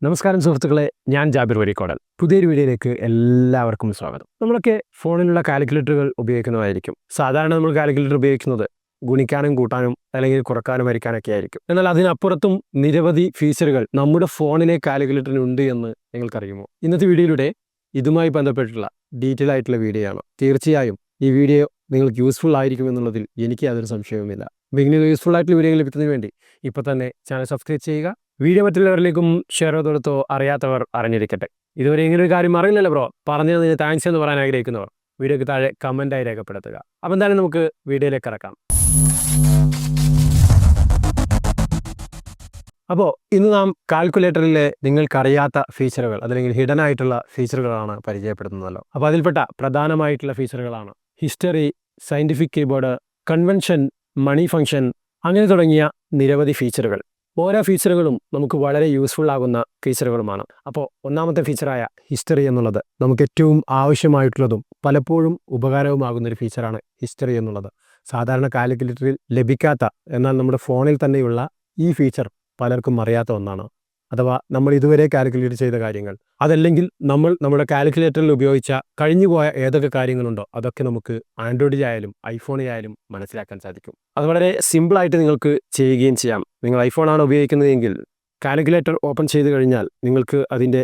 നമസ്കാരം സുഹൃത്തുക്കളെ, ഞാൻ ജാബിർ വരിക്കോടൽ. പുതിയൊരു വീഡിയോയിലേക്ക് എല്ലാവർക്കും സ്വാഗതം. നമ്മളൊക്കെ ഫോണിലുള്ള കാൽക്കുലേറ്ററുകൾ ഉപയോഗിക്കുന്നതായിരിക്കും. സാധാരണ നമ്മൾ കാൽക്കുലേറ്റർ ഉപയോഗിക്കുന്നത് ഗുണിക്കാനും കൂട്ടാനും അല്ലെങ്കിൽ കുറക്കാനും വരയ്ക്കാനൊക്കെ ആയിരിക്കും. എന്നാൽ അതിനപ്പുറത്തും നിരവധി ഫീച്ചറുകൾ നമ്മുടെ ഫോണിലെ കാൽക്കുലേറ്ററിനുണ്ട് എന്ന് നിങ്ങൾക്കറിയുമോ? ഇന്നത്തെ വീഡിയോയിലൂടെ ഇതുമായി ബന്ധപ്പെട്ടുള്ള ഡീറ്റെയിൽ ആയിട്ടുള്ള വീഡിയോ ആണ്. തീർച്ചയായും ഈ വീഡിയോ നിങ്ങൾക്ക് യൂസ്ഫുൾ ആയിരിക്കും എന്നുള്ളതിൽ എനിക്ക് യാതൊരു സംശയവുമില്ല. അപ്പോൾ ഇങ്ങനെ യൂസ്ഫുൾ ആയിട്ടുള്ള വീഡിയോ ലഭിക്കുന്നതിന് വേണ്ടി ഇപ്പോൾ തന്നെ ചാനൽ സബ്സ്ക്രൈബ് ചെയ്യുക. വീഡിയോ മറ്റുള്ളവരിലേക്കും ഷെയർ ചെയ്ത് കൊടുത്തോ, അറിയാത്തവർ അറിഞ്ഞിരിക്കട്ടെ. ഇതുവരെ ഇങ്ങനെ ഒരു കാര്യം അറിയില്ലല്ലോ ബ്രോ, പറഞ്ഞതിന് താങ്ക്സ് എന്ന് പറയാൻ ആഗ്രഹിക്കുന്നവർ വീഡിയോക്ക് താഴെ കമൻറ്റായി രേഖപ്പെടുത്തുക. അപ്പോൾ എന്തായാലും നമുക്ക് വീഡിയോയിലേക്ക് ഇറക്കാം. അപ്പോൾ ഇന്ന് നാം കാൽക്കുലേറ്ററിലെ നിങ്ങൾക്കറിയാത്ത ഫീച്ചറുകൾ അല്ലെങ്കിൽ ഹിഡൻ ആയിട്ടുള്ള ഫീച്ചറുകളാണ് പരിചയപ്പെടുത്തുന്നതല്ലോ. അപ്പോൾ അതിൽപ്പെട്ട പ്രധാനമായിട്ടുള്ള ഫീച്ചറുകളാണ് ഹിസ്റ്ററി, സയൻറ്റിഫിക് കീബോർഡ്, കൺവെൻഷൻ, മണി ഫംഗ്ഷൻ, അങ്ങനെ തുടങ്ങിയ നിരവധി ഫീച്ചറുകൾ. ഓരോ ഫീച്ചറുകളും നമുക്ക് വളരെ യൂസ്ഫുൾ ആകുന്ന ഫീച്ചറുകളുമാണ്. അപ്പോൾ ഒന്നാമത്തെ ഫീച്ചറായ ഹിസ്റ്ററി എന്നുള്ളത് നമുക്ക് ഏറ്റവും ആവശ്യമായിട്ടുള്ളതും പലപ്പോഴും ഉപകാരവുമാകുന്ന ഒരു ഫീച്ചറാണ് ഹിസ്റ്ററി എന്നുള്ളത്. സാധാരണ കാൽക്കുലേറ്ററിൽ ലഭിക്കാത്ത, എന്നാൽ നമ്മുടെ ഫോണിൽ തന്നെയുള്ള ഈ ഫീച്ചർ പലർക്കും അറിയാത്ത ഒന്നാണ്. അഥവാ നമ്മൾ ഇതുവരെ കാൽക്കുലേറ്റ് ചെയ്ത കാര്യങ്ങൾ, അതല്ലെങ്കിൽ നമ്മൾ നമ്മുടെ കാൽക്കുലേറ്ററിൽ ഉപയോഗിച്ച കഴിഞ്ഞുപോയ ഏതൊക്കെ കാര്യങ്ങളുണ്ടോ അതൊക്കെ നമുക്ക് ആൻഡ്രോയിഡിലായാലും ഐഫോണിലായാലും മനസ്സിലാക്കാൻ സാധിക്കും. അത് വളരെ സിമ്പിളായിട്ട് നിങ്ങൾക്ക് ചെയ്യുകയും ചെയ്യാം. നിങ്ങൾ ഐഫോണാണ് ഉപയോഗിക്കുന്നതെങ്കിൽ കാൽക്കുലേറ്റർ ഓപ്പൺ ചെയ്ത് കഴിഞ്ഞാൽ നിങ്ങൾക്ക് അതിൻ്റെ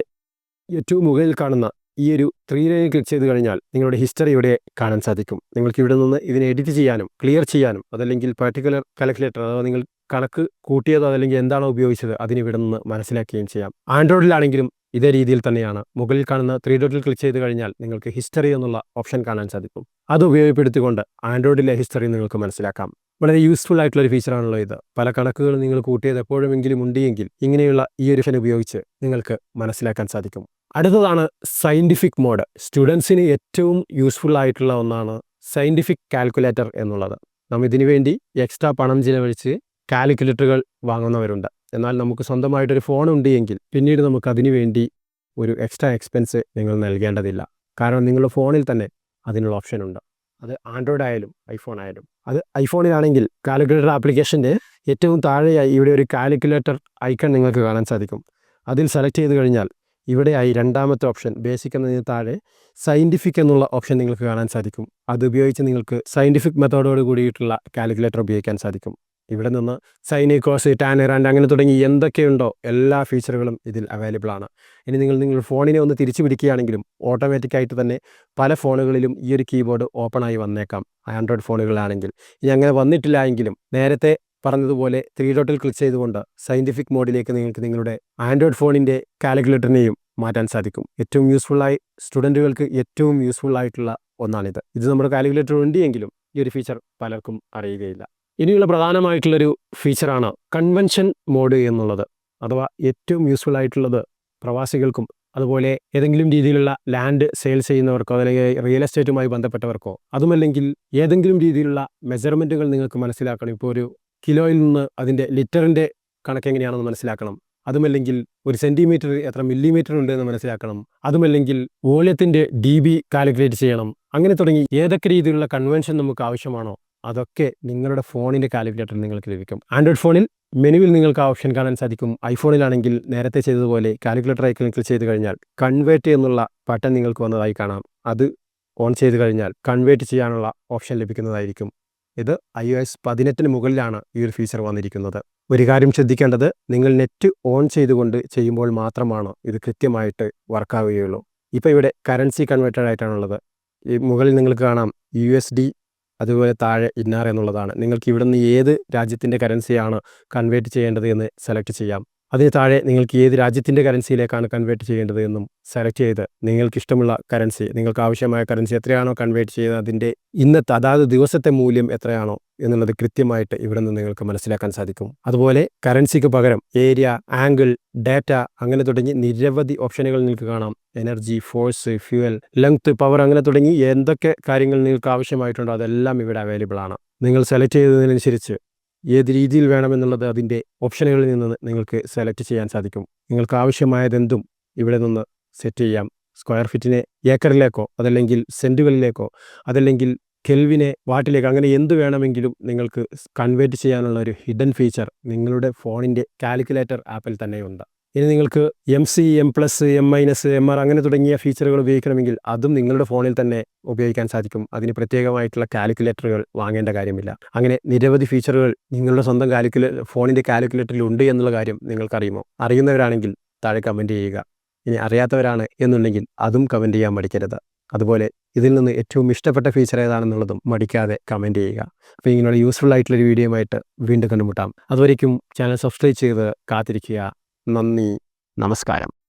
ഏറ്റവും മുകളിൽ കാണുന്ന ഈ ഒരു 3 ലൈനിൽ ക്ലിക്ക് ചെയ്ത് കഴിഞ്ഞാൽ നിങ്ങളുടെ ഹിസ്റ്ററി ഇവിടെ കാണാൻ സാധിക്കും. നിങ്ങൾക്ക് ഇവിടെ നിന്ന് ഇതിനെ എഡിറ്റ് ചെയ്യാനും ക്ലിയർ ചെയ്യാനും, അതല്ലെങ്കിൽ പർട്ടിക്കുലർ കാൽക്കുലേറ്റർ അഥവാ നിങ്ങൾ കണക്ക് കൂട്ടിയതോ അതല്ലെങ്കിൽ എന്താണോ ഉപയോഗിച്ചത് അതിനിവിടെ നിന്ന് മനസ്സിലാക്കുകയും ചെയ്യാം. ആൻഡ്രോയിഡിലാണെങ്കിലും ഇതേ രീതിയിൽ തന്നെയാണ്. മുകളിൽ കാണുന്ന 3 ഡോട്ടിൽ ക്ലിക്ക് ചെയ്ത് കഴിഞ്ഞാൽ നിങ്ങൾക്ക് ഹിസ്റ്ററി എന്നുള്ള ഓപ്ഷൻ കാണാൻ സാധിക്കും. അത് ഉപയോഗപ്പെടുത്തിക്കൊണ്ട് ആൻഡ്രോയിഡിലെ ഹിസ്റ്ററി നിങ്ങൾക്ക് മനസ്സിലാക്കാം. വളരെ യൂസ്ഫുൾ ആയിട്ടുള്ള ഒരു ഫീച്ചറാണല്ലോ ഇത്. പല കണക്കുകൾ നിങ്ങൾ കൂട്ടിയത് എപ്പോഴെങ്കിലും ഉണ്ടെങ്കിൽ ഇങ്ങനെയുള്ള ഈ ഒരു ഓപ്ഷൻ ഉപയോഗിച്ച് നിങ്ങൾക്ക് മനസ്സിലാക്കാൻ സാധിക്കും. അടുത്തതാണ് സയൻറ്റിഫിക് മോഡ്. സ്റ്റുഡൻസിന് ഏറ്റവും യൂസ്ഫുൾ ആയിട്ടുള്ള ഒന്നാണ് സയൻറ്റിഫിക് കാൽക്കുലേറ്റർ എന്നുള്ളത്. നാം ഇതിനു വേണ്ടി എക്സ്ട്രാ പണം ചിലവഴിച്ച് കാൽക്കുലേറ്ററുകൾ വാങ്ങുന്നവരുണ്ട്. എന്നാൽ നമുക്ക് സ്വന്തമായിട്ടൊരു ഫോൺ ഉണ്ട് എങ്കിൽ പിന്നീട് നമുക്ക് അതിനു വേണ്ടി ഒരു എക്സ്ട്രാ എക്സ്പെൻസ് നിങ്ങൾ നൽകേണ്ടതില്ല. കാരണം നിങ്ങളുടെ ഫോണിൽ തന്നെ അതിനുള്ള ഓപ്ഷൻ ഉണ്ട്. അത് ആൻഡ്രോയിഡ് ആയാലും ഐഫോൺ ആയാലും. അത് ഐഫോണിലാണെങ്കിൽ കാൽക്കുലേറ്റർ ആപ്ലിക്കേഷൻ്റെ ഏറ്റവും താഴെയായി ഇവിടെ ഒരു കാൽക്കുലേറ്റർ ഐക്കൺ നിങ്ങൾക്ക് കാണാൻ സാധിക്കും. അതിൽ സെലക്ട് ചെയ്ത് കഴിഞ്ഞാൽ ഇവിടെയായി രണ്ടാമത്തെ ഓപ്ഷൻ ബേസിക് എന്നതിന് താഴെ സയൻറ്റിഫിക് എന്നുള്ള ഓപ്ഷൻ നിങ്ങൾക്ക് കാണാൻ സാധിക്കും. അത് ഉപയോഗിച്ച് നിങ്ങൾക്ക് സയൻറ്റിഫിക് മെത്തേഡോട് കൂടിയിട്ടുള്ള കാൽക്കുലേറ്റർ ഉപയോഗിക്കാൻ സാധിക്കും. ഇവിടെ നിന്ന് സൈൻ, കോസ്, ടാൻ, റാൻഡ് അങ്ങനെ തുടങ്ങി എന്തൊക്കെയുണ്ടോ എല്ലാ ഫീച്ചറുകളും ഇതിൽ അവൈലബിൾ ആണ്. ഇനി നിങ്ങളുടെ ഫോണിനെ ഒന്ന് തിരിച്ചു പിടിക്കുകയാണെങ്കിലും ഓട്ടോമാറ്റിക്കായിട്ട് തന്നെ പല ഫോണുകളിലും ഈ ഒരു കീബോർഡ് ഓപ്പൺ ആയി വന്നേക്കാം, ആൻഡ്രോയിഡ് ഫോണുകളിലാണെങ്കിൽ. ഇനി അങ്ങനെ വന്നിട്ടില്ല എങ്കിലും നേരത്തെ പറഞ്ഞതുപോലെ 3 ഡോട്ടിൽ ക്ലിക്ക് ചെയ്തുകൊണ്ട് സയൻറ്റിഫിക് മോഡിലേക്ക് നിങ്ങൾക്ക് നിങ്ങളുടെ ആൻഡ്രോയിഡ് ഫോണിൻ്റെ കാൽക്കുലേറ്ററിനെയും മാറ്റാൻ സാധിക്കും. ഏറ്റവും യൂസ്ഫുള്ളായി സ്റ്റുഡൻറ്റുകൾക്ക് ഏറ്റവും യൂസ്ഫുൾ ആയിട്ടുള്ള ഒന്നാണിത്. ഇത് നമ്മുടെ കാൽക്കുലേറ്റർ ഉണ്ട് എങ്കിലും ഈ ഒരു ഫീച്ചർ പലർക്കും അറിയുകയില്ല. ഇനിയുള്ള പ്രധാനമായിട്ടുള്ളൊരു ഫീച്ചറാണ് കൺവെൻഷൻ മോഡ് എന്നുള്ളത്. അഥവാ ഏറ്റവും യൂസ്ഫുൾ ആയിട്ടുള്ളത് പ്രവാസികൾക്കും അതുപോലെ ഏതെങ്കിലും രീതിയിലുള്ള ലാൻഡ് സെയിൽ ചെയ്യുന്നവർക്കോ അല്ലെങ്കിൽ റിയൽ എസ്റ്റേറ്റുമായി ബന്ധപ്പെട്ടവർക്കോ, അതുമല്ലെങ്കിൽ ഏതെങ്കിലും രീതിയിലുള്ള മെഷർമെൻറ്റുകൾ നിങ്ങൾക്ക് മനസ്സിലാക്കണം. ഇപ്പോൾ ഒരു കിലോയിൽ നിന്ന് അതിൻ്റെ ലിറ്ററിൻ്റെ കണക്ക് എങ്ങനെയാണെന്ന് മനസ്സിലാക്കണം. അതുമല്ലെങ്കിൽ ഒരു സെൻറ്റിമീറ്റർ എത്ര മില്ലിമീറ്റർ ഉണ്ട് എന്ന് മനസ്സിലാക്കണം. അതുമല്ലെങ്കിൽ വോള്യത്തിൻ്റെ DB കാൽക്കുലേറ്റ് ചെയ്യണം. അങ്ങനെ തുടങ്ങി ഏതൊക്കെ രീതിയിലുള്ള കൺവെൻഷൻ നമുക്ക് ആവശ്യമാണോ അതൊക്കെ നിങ്ങളുടെ ഫോണിൻ്റെ കാൽക്കുലേറ്ററിൽ നിങ്ങൾക്ക് ലഭിക്കും. ആൻഡ്രോയിഡ് ഫോണിൽ മെനുവിൽ നിങ്ങൾക്ക് ആ ഓപ്ഷൻ കാണാൻ സാധിക്കും. ഐഫോണിലാണെങ്കിൽ നേരത്തെ ചെയ്തതുപോലെ കാൽക്കുലേറ്റർ ഐക്കണിൽ ക്ലിക്ക് ചെയ്ത് കഴിഞ്ഞാൽ കൺവേർട്ട് എന്നുള്ള ബട്ടൺ നിങ്ങൾക്ക് വന്നതായി കാണാം. അത് ഓൺ ചെയ്ത് കഴിഞ്ഞാൽ കൺവേർട്ട് ചെയ്യാനുള്ള ഓപ്ഷൻ ലഭിക്കുന്നതായിരിക്കും. ഇത് iOS 18 മുകളിലാണ് ഈ ഒരു ഫീച്ചർ വന്നിരിക്കുന്നത്. ഒരു കാര്യം ശ്രദ്ധിക്കേണ്ടത്, നിങ്ങൾ നെറ്റ് ഓൺ ചെയ്തുകൊണ്ട് ചെയ്യുമ്പോൾ മാത്രമാണ് ഇത് കൃത്യമായിട്ട് വർക്കാവുകയുള്ളൂ. ഇപ്പോൾ ഇവിടെ കറൻസി കൺവേർട്ടഡ് ആയിട്ടാണുള്ളത്. ഈ മുകളിൽ നിങ്ങൾക്ക് കാണാം USD, അതുപോലെ താഴെ INR എന്നുള്ളതാണ്. നിങ്ങൾക്ക് ഇവിടെ നിന്ന് ഏത് രാജ്യത്തിൻ്റെ കറൻസിയാണ് കൺവേർട്ട് ചെയ്യേണ്ടത് എന്ന് സെലക്ട് ചെയ്യാം. അതിന് താഴെ നിങ്ങൾക്ക് ഏത് രാജ്യത്തിൻ്റെ കറൻസിയിലേക്കാണ് കൺവേർട്ട് ചെയ്യേണ്ടത് എന്നും സെലക്ട് ചെയ്ത് നിങ്ങൾക്ക് ഇഷ്ടമുള്ള കറൻസി, നിങ്ങൾക്ക് ആവശ്യമായ കറൻസി എത്രയാണോ കൺവേർട്ട് ചെയ്തത് അതിൻ്റെ ഇന്നത്തെ അതാത് ദിവസത്തെ മൂല്യം എത്രയാണോ എന്നുള്ളത് കൃത്യമായിട്ട് ഇവിടെ നിന്ന് നിങ്ങൾക്ക് മനസ്സിലാക്കാൻ സാധിക്കും. അതുപോലെ കറൻസിക്ക് പകരം ഏരിയ, ആംഗിൾ, ഡാറ്റ അങ്ങനെ തുടങ്ങി നിരവധി ഓപ്ഷനുകൾ നിങ്ങൾക്ക് കാണാം. Energy, force, fuel, length, power അങ്ങനെ തുടങ്ങി എന്തൊക്കെ കാര്യങ്ങൾ നിങ്ങൾക്ക് ആവശ്യമായിട്ടുണ്ടോ അതെല്ലാം ഇവിടെ അവൈലബിൾ ആണ്. നിങ്ങൾ സെലക്ട് ചെയ്തതിനനുസരിച്ച് ഏത് രീതിയിൽ വേണമെന്നുള്ളത് അതിൻ്റെ ഓപ്ഷനുകളിൽ നിന്ന് നിങ്ങൾക്ക് സെലക്ട് ചെയ്യാൻ സാധിക്കും. നിങ്ങൾക്ക് ആവശ്യമായതെന്തും ഇവിടെ നിന്ന് സെറ്റ് ചെയ്യാം. സ്ക്വയർ ഫീറ്റിനെ ഏക്കറിലേക്കോ അതല്ലെങ്കിൽ സെൻറ്റുകളിലേക്കോ അതല്ലെങ്കിൽ കെൽവിനെ വാട്ടിലേക്ക് അങ്ങനെ എന്ത് വേണമെങ്കിലും നിങ്ങൾക്ക് കൺവേർട്ട് ചെയ്യാനുള്ള ഒരു ഹിഡൻ ഫീച്ചർ നിങ്ങളുടെ ഫോണിൻ്റെ കാൽക്കുലേറ്റർ ആപ്പിൽ തന്നെയുണ്ട്. ഇനി നിങ്ങൾക്ക് MC, M+, M-, MR അങ്ങനെ തുടങ്ങിയ ഫീച്ചറുകൾ ഉപയോഗിക്കണമെങ്കിൽ അതും നിങ്ങളുടെ ഫോണിൽ തന്നെ ഉപയോഗിക്കാൻ സാധിക്കും. അതിന് പ്രത്യേകമായിട്ടുള്ള കാൽക്കുലേറ്ററുകൾ വാങ്ങേണ്ട കാര്യമില്ല. അങ്ങനെ നിരവധി ഫീച്ചറുകൾ നിങ്ങളുടെ സ്വന്തം ഫോണിൻ്റെ കാൽക്കുലേറ്ററിൽ ഉണ്ട് എന്നുള്ള കാര്യം നിങ്ങൾക്കറിയുമോ? അറിയുന്നവരാണെങ്കിൽ താഴെ കമൻറ്റ് ചെയ്യുക. ഇനി അറിയാത്തവരാണ് എന്നുണ്ടെങ്കിൽ അതും കമൻറ്റ് ചെയ്യാൻ മടിക്കരുത്. അതുപോലെ ഇതിൽ നിന്ന് ഏറ്റവും ഇഷ്ടപ്പെട്ട ഫീച്ചർ ഏതാണെന്നുള്ളതും മടിക്കാതെ കമൻറ്റ് ചെയ്യുക. അപ്പോൾ ഇങ്ങനെയുള്ള യൂസ്ഫുൾ ആയിട്ടുള്ളൊരു വീഡിയോയുമായിട്ട് വീണ്ടും കണ്ടുമുട്ടാം. അതുവരേക്കും ചാനൽ സബ്സ്ക്രൈബ് ചെയ്ത് കാത്തിരിക്കുക. നന്ദി, നമസ്കാരം.